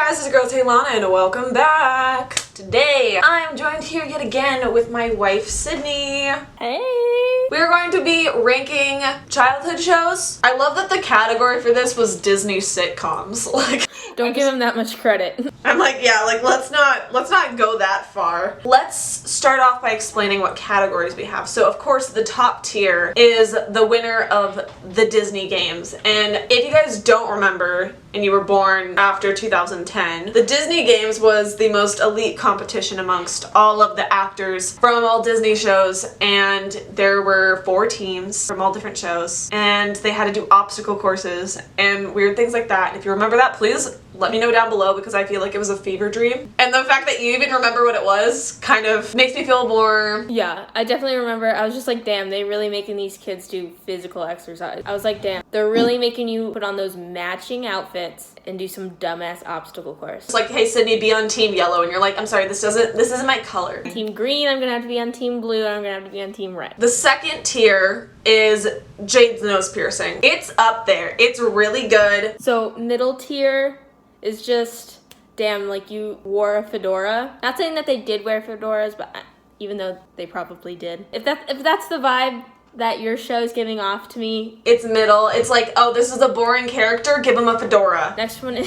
guys, it's your girl Talana and welcome back. Today, I am joined here yet again with my wife, Sydney. Hey! We are going to be ranking childhood shows. I love that the category for this was Disney sitcoms. Don't give him that much credit. I'm like, yeah, let's not go that far. Let's start off by explaining what categories we have. So of course the top tier is the winner of the Disney games. And if you guys don't remember and you were born after 2010, the Disney games was the most elite competition amongst all of the actors from all Disney shows, and there were 4 teams from all different shows, and they had to do obstacle courses and weird things like that. And if you remember that, please let me know down below because I feel like it was a fever dream. And the fact that you even remember what it was kind of makes me feel more... Yeah, I definitely remember. I was just like, damn, they really making these kids do physical exercise. I was like, damn, they're really making you put on those matching outfits and do some dumbass obstacle course. It's like, hey Sydney, be on team yellow, and you're like, I'm sorry, this isn't my color. Team green, I'm gonna have to be on team blue, and I'm gonna have to be on team red. The second tier is Jade's nose piercing. It's up there. It's really good. So middle tier is just, damn, like you wore a fedora. Not saying that they did wear fedoras, but even though they probably did. If that's the vibe that your show's giving off to me. It's middle. It's like, oh, this is a boring character, give him a fedora. Next one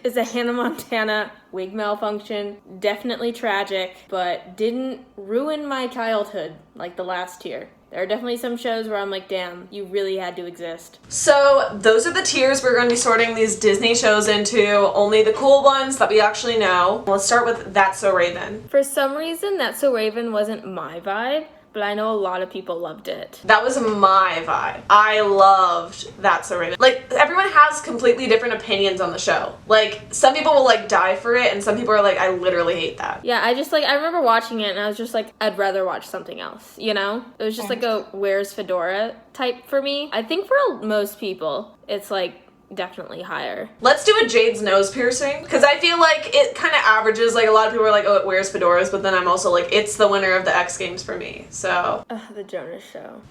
is a Hannah Montana wig malfunction. Definitely tragic, but didn't ruin my childhood like the last tier. There are definitely some shows where I'm like, damn, you really had to exist. So those are the tiers we're going to be sorting these Disney shows into, only the cool ones that we actually know. Let's start with That's So Raven. For some reason, That's So Raven wasn't my vibe, but I know a lot of people loved it. That was my vibe. I loved That's So Raven. Like, everyone has completely different opinions on the show. Like, some people will like die for it, and some people are like, I literally hate that. Yeah, I remember watching it, and I was just like, I'd rather watch something else, you know? It was just like a Where's Fedora type for me. I think for most people, it's like, definitely higher. Let's do a Jade's nose piercing, because I feel like it kind of averages. Like, a lot of people are like, oh, it wears fedoras, but then I'm also like, it's the winner of the X Games for me. So The Jonas Show.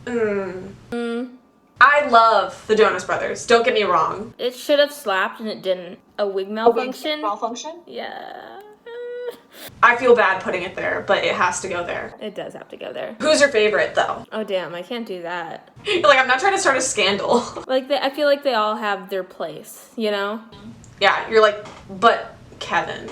I love the Jonas Brothers, don't get me wrong. It should have slapped and it didn't. A wig malfunction? Malfunction? Yeah. I feel bad putting it there, but it has to go there. It does have to go there. Who's your favorite though? Oh damn, I can't do that. You're like, I'm not trying to start a scandal. Like, I feel like they all have their place, you know? Yeah, you're like, but Kevin.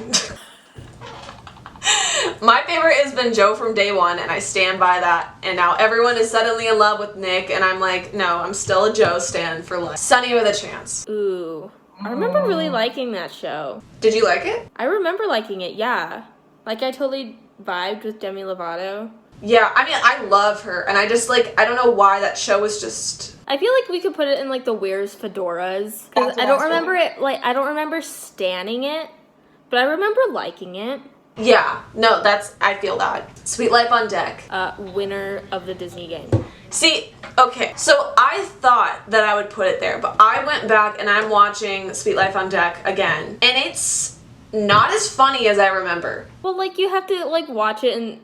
My favorite has been Joe from day one, and I stand by that. And now everyone is suddenly in love with Nick, and I'm like, no, I'm still a Joe stan for life. Sunny with a Chance. Ooh. I remember really liking that show. Did you like it? I remember liking it, yeah. Like, I totally vibed with Demi Lovato. Yeah, I mean, I love her, and I just, like, I don't know why that show was just... I feel like we could put it in, like, the Where's Fedoras. 'Cause I don't remember it, like, I don't remember standing it, but I remember liking it. Yeah, no, I feel that. Sweet Life on Deck. Winner of the Disney game. See, okay, so I thought that I would put it there, but I went back and I'm watching Sweet Life on Deck again, and it's not as funny as I remember. Well, like, you have to, like, watch it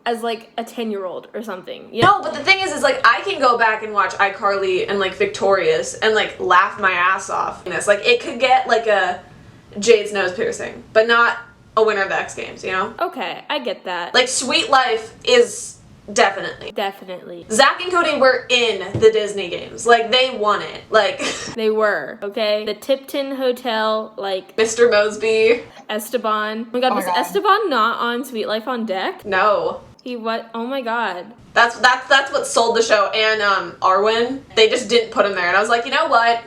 as, like, a 10-year-old or something. You know? No, but the thing is like, I can go back and watch iCarly and, like, Victorious and, like, laugh my ass off. And it's like, it could get, like, a Jade's nose piercing, but not a winner of the X Games, you know? Okay, I get that. Like, Sweet Life is definitely. Definitely. Zach and Cody were in the Disney games. Like, they won it. Like... They were, okay? The Tipton Hotel, like... Mr. Mosby. Esteban. Oh my god, was Esteban not on Sweet Life on Deck? No. He what? Oh my god. That's what sold the show. And, Arwen, they just didn't put him there. And I was like, you know what?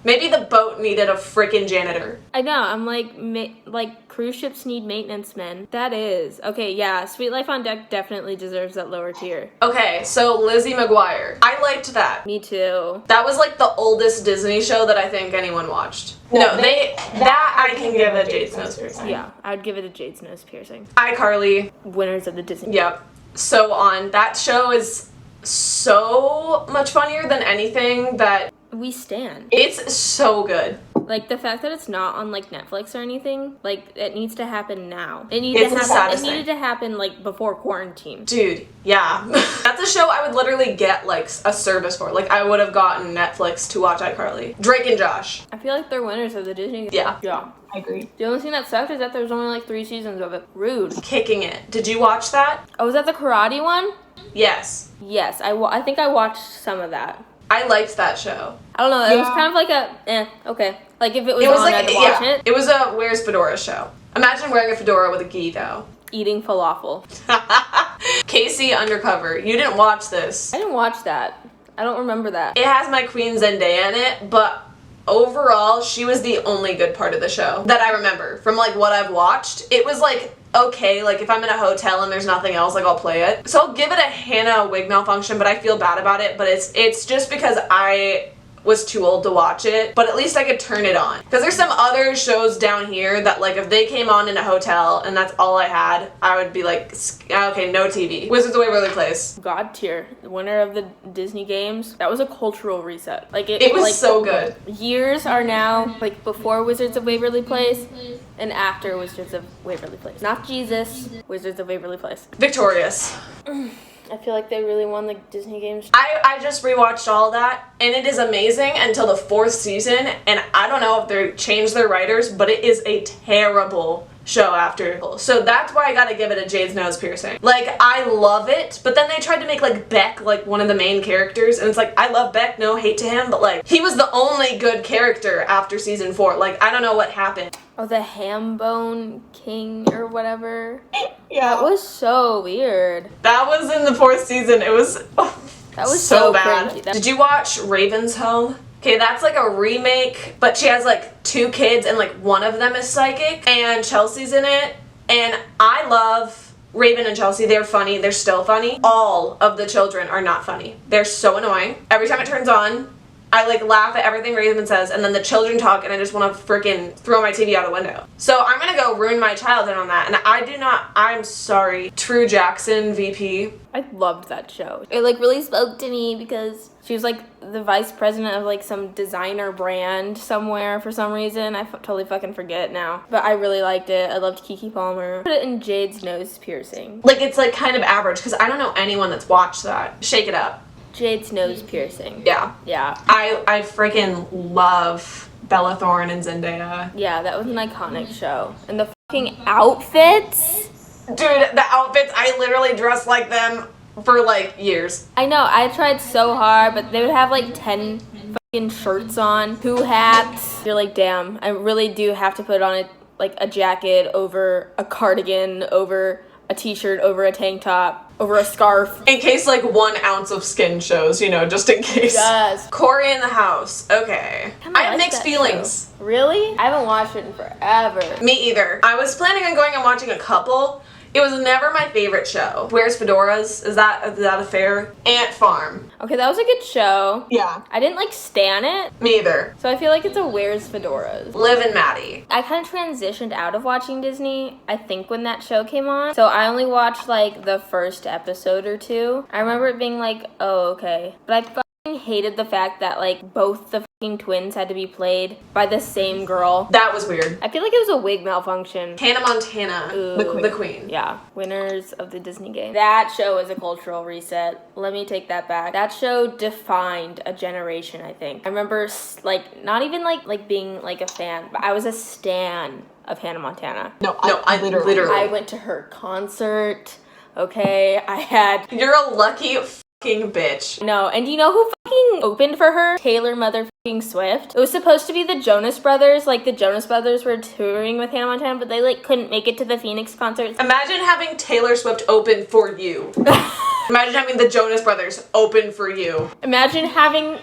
Maybe the boat needed a freaking janitor. I know, I'm like, cruise ships need maintenance men. That is. Okay, yeah, Sweet Life on Deck definitely deserves that lower tier. Okay, so Lizzie McGuire. I liked that. Me too. That was like the oldest Disney show that I think anyone watched. No, that I can give a Jade's nose piercing. Yeah, I would give it a Jade's nose piercing. iCarly. Winners of the Disney. Yep. So on. That show is so much funnier than anything that... We stand. It's so good. Like, the fact that it's not on, like, Netflix or anything, like, it needs to happen now. It It's the saddest needed to happen, like, before quarantine. Dude, yeah. That's a show I would literally get, like, a service for. Like, I would have gotten Netflix to watch iCarly. Drake and Josh. I feel like they're winners of the Disney. Yeah. Yeah. I agree. The only thing that sucked is that there was only like 3 seasons of it. Rude. Kicking it. Did you watch that? Oh, was that the karate one? Yes. Yes, I think I watched some of that. I liked that show. I don't know. It was Yeah. kind of like a, okay. Like if it was, It was on, like, I'd watch it. It was a Where's Fedora show. Imagine wearing a fedora with a gi, though. Eating falafel. Casey Undercover. You didn't watch this. I didn't watch that. I don't remember that. It has my queen Zendaya in it, but overall, she was the only good part of the show that I remember from like what I've watched. It was like okay, like if I'm in a hotel and there's nothing else, like I'll play it. So I'll give it a Hannah wig malfunction, but I feel bad about it. But it's just because I was too old to watch it, but at least I could turn it on. Because there's some other shows down here that like if they came on in a hotel and that's all I had, I would be like, okay, no TV. Wizards of Waverly Place. God tier, the winner of the Disney games. That was a cultural reset. Like It was like, so good. Years are now like before Wizards of Waverly Place and after Wizards of Waverly Place. Not Jesus, Wizards of Waverly Place. Victorious. I feel like they really won the Disney games. I just rewatched all that, and it is amazing until the 4th season, and I don't know if they changed their writers, but it is a terrible show after. So that's why I gotta give it a Jade's nose piercing. Like, I love it, but then they tried to make, like, Beck, like, one of the main characters, and it's like, I love Beck, no hate to him, but, like, he was the only good character after season 4. Like, I don't know what happened. Oh, the Hambone King or whatever. Yeah. That was so weird. That was in the 4th season. It was That was so so bad. cringy. Did you watch Raven's Home? Okay, that's like a remake, but she has like 2 kids and like one of them is psychic and Chelsea's in it. And I love Raven and Chelsea. They're funny. They're still funny. All of the children are not funny. They're so annoying. Every time it turns on, I like laugh at everything Raven says, and then the children talk, and I just want to freaking throw my TV out the window. So I'm gonna go ruin my childhood on that, and I'm sorry. True Jackson, VP. I loved that show. It like really spoke to me because she was like the vice president of like some designer brand somewhere for some reason. I totally fucking forget now. But I really liked it. I loved Keke Palmer. Put it in Jade's nose piercing. Like, it's like kind of average, because I don't know anyone that's watched that. Shake it up. Jade's nose piercing. Yeah. Yeah. I freaking love Bella Thorne and Zendaya. Yeah, that was an iconic show. And the fucking outfits. Dude, the outfits, I literally dressed like them for like years. I know, I tried so hard, but they would have like 10 fucking shirts on, 2 hats. You're like, damn, I really do have to put on a jacket over a cardigan, over a t-shirt, over a tank top, over a scarf. In case like 1 ounce of skin shows, you know, just in case. Yes. Corey in the House. Okay. I have mixed feelings. Show. Really? I haven't watched it in forever. Me either. I was planning on going and watching a couple. It was never my favorite show. Where's Fedoras? Is that a fair? Ant Farm. Okay, that was a good show. Yeah. I didn't like stan it. Me either. So I feel like it's a Where's Fedoras. Liv and Maddie. I kind of transitioned out of watching Disney, I think, when that show came on. So I only watched like the first episode or 2. I remember it being like, oh, okay. But I fucking hated the fact that like both the fucking twins had to be played by the same girl. That was weird. I feel like it was a wig malfunction. Hannah Montana, Ooh. the queen. Yeah, winners of the Disney game. That show is a cultural reset. Let me take that back. That show defined a generation, I think. I remember, like, not even like being like a fan, but I was a stan of Hannah Montana. No, I literally. I went to her concert. Okay, I had. You're a lucky fucking bitch. No, and do you know who fucking opened for her? Taylor motherfucking Swift. It was supposed to be the Jonas Brothers. Like, the Jonas Brothers were touring with Hannah Montana, but they, like, couldn't make it to the Phoenix concerts. Imagine having Taylor Swift open for you. Imagine having the Jonas Brothers open for you. Imagine having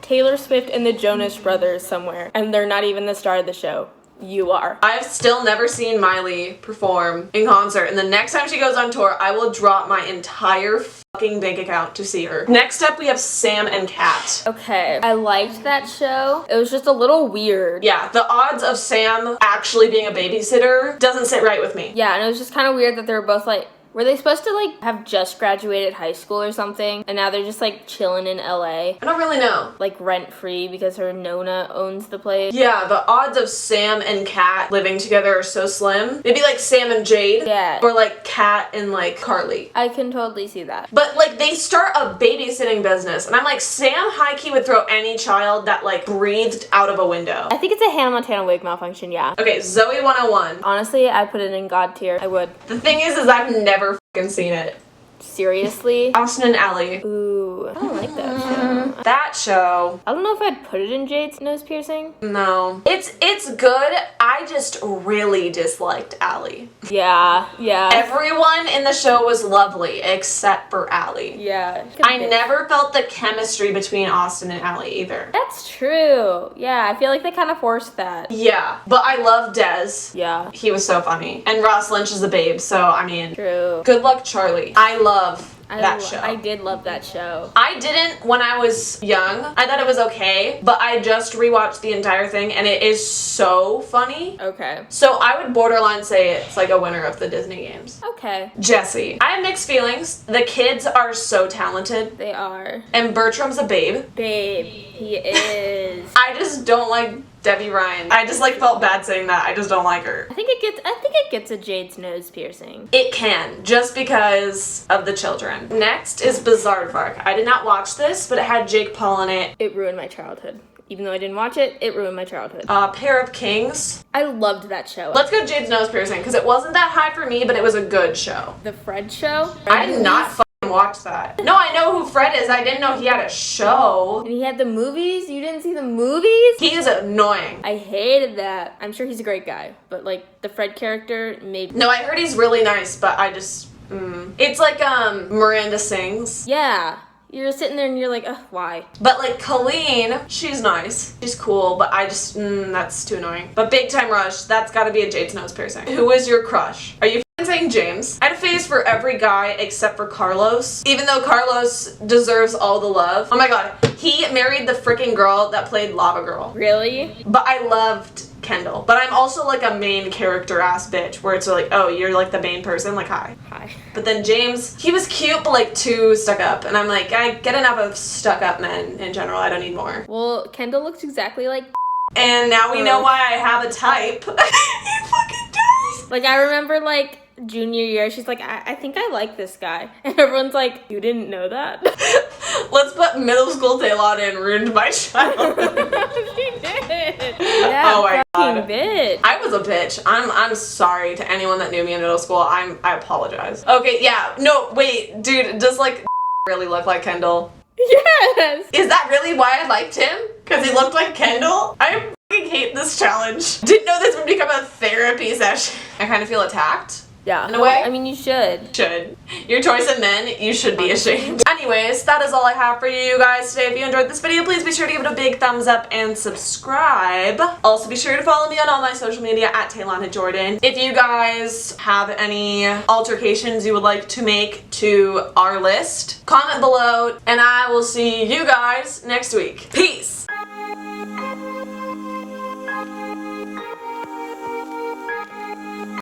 Taylor Swift and the Jonas Brothers somewhere, and they're not even the star of the show. You are. I've still never seen Miley perform in concert, and the next time she goes on tour, I will drop my entire fucking bank account to see her. Next up, we have Sam and Cat. Okay, I liked that show. It was just a little weird. Yeah, the odds of Sam actually being a babysitter doesn't sit right with me. Yeah, and it was just kind of weird that they were both like Were they supposed to, like, have just graduated high school or something, and now they're just, like, chilling in LA? I don't really know. Like, rent-free because her Nona owns the place? Yeah, the odds of Sam and Kat living together are so slim. It'd be like Sam and Jade. Yeah. Or like Kat and like Carly. I can totally see that. But like they start a babysitting business, and I'm like, Sam high-key would throw any child that like breathed out of a window. I think it's a Hannah Montana wig malfunction, yeah. Okay, Zoe 101. Honestly, I put it in God tier. I would. The thing is I've never fucking seen it. Seriously? Austin and Ally. Ooh, I don't like that show. That show. I don't know if I'd put it in Jade's nose piercing. No. It's good. I just really disliked Ally. Yeah. Everyone in the show was lovely except for Ally. Yeah. I never felt the chemistry between Austin and Ally either. That's true. Yeah, I feel like they kind of forced that. Yeah, but I love Dez. Yeah. He was so funny. And Ross Lynch is a babe, so I mean, True. good luck, Charlie. I love that show. I did love that show. I didn't when I was young. I thought it was okay, but I just rewatched the entire thing and it is so funny. Okay. So I would borderline say it's like a winner of the Disney games. Okay. Jessie. I have mixed feelings. The kids are so talented. They are. And Bertram's a babe. Babe, he is. I just don't like Debbie Ryan. I just like felt bad saying that. I just don't like her. I think it gets a Jade's nose piercing. It can, just because of the children. Next is Bizarre I did not watch this, but it had Jake Paul in it. It ruined my childhood. Even though I didn't watch it, it ruined my childhood. Pair of Kings. I loved that show. Let's go Jade's nose piercing, because it wasn't that high for me, but it was a good show. The Fred show? I did not fucking watch that. No, I know who Fred is. I didn't know he had a show. And he had the movies? You didn't see the movies? He is annoying. I hated that. I'm sure he's a great guy, but like the Fred character made... No, I heard he's really nice, but I just... It's like Miranda Sings. Yeah. You're sitting there and you're like, ugh, why? But like Colleen, she's nice. She's cool, but I just, that's too annoying. But Big Time Rush, that's gotta be a Jade's nose piercing. Who is your crush? Are you saying James? I had a face for every guy except for Carlos. Even though Carlos deserves all the love. Oh my god, he married the freaking girl that played Lava Girl. Really? But I loved Kendall. But I'm also like a main character ass bitch where it's like, oh, you're like the main person, like hi. But then James, he was cute but like too stuck up. And I'm like, I get enough of stuck up men in general. I don't need more. Well, Kendall looks exactly like... And now we know why I have a type. He fucking does. Like I remember like junior year, she's like, I think I like this guy. And everyone's like, you didn't know that? Let's put middle school Talana in ruined my childhood. She did. Yeah, oh my god. Bitch. I was a bitch. I'm sorry to anyone that knew me in middle school. I apologize. Okay, yeah. No, wait, dude, does like really look like Kendall? Yes. Is that really why I liked him? Because he looked like Kendall? I fucking hate this challenge. Didn't know this would become a therapy session. I kind of feel attacked. Yeah. In a way? I mean, you should. Your choice of men, you should be ashamed. Anyways, that is all I have for you guys today. If you enjoyed this video, please be sure to give it a big thumbs up and subscribe. Also, be sure to follow me on all my social media at Talana Jordan. If you guys have any altercations you would like to make to our list, comment below, and I will see you guys next week. Peace!